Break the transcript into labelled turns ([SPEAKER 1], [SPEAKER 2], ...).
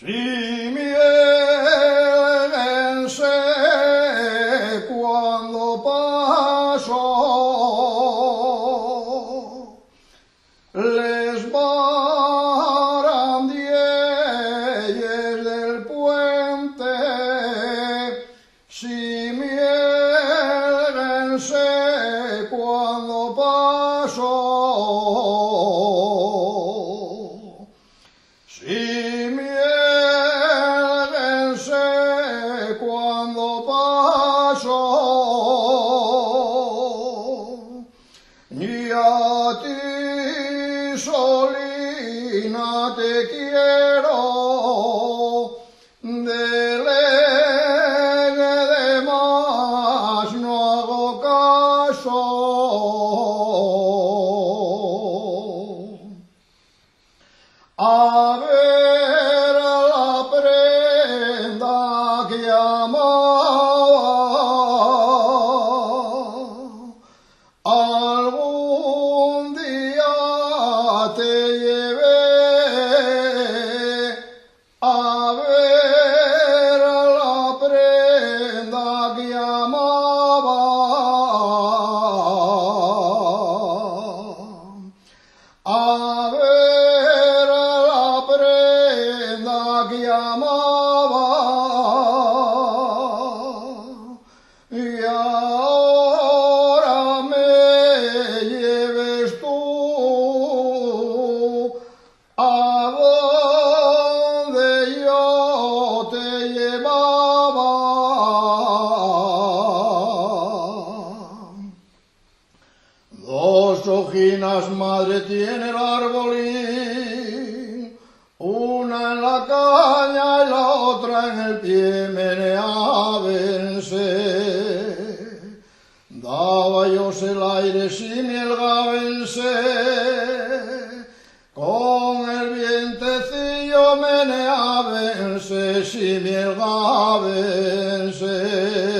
[SPEAKER 1] Simiélense cuando pasó, les barandilles del puente, simiélense cuando pasó. Simiélense cuando pasó, y a ti solina te quiero, delegue de más no hago caso. A ver la prenda que amaba, algún día te llevé. A ver la prenda que amaba, a ver la prenda que amaba, y ahora me lleves tú a donde yo te llevaba. Dos hojinas madre tiene el arbolín, una en la caña y la otra en el pie, meneábense. Daba yo el aire simielgábense, con el vientecillo meneábense, simielgábense.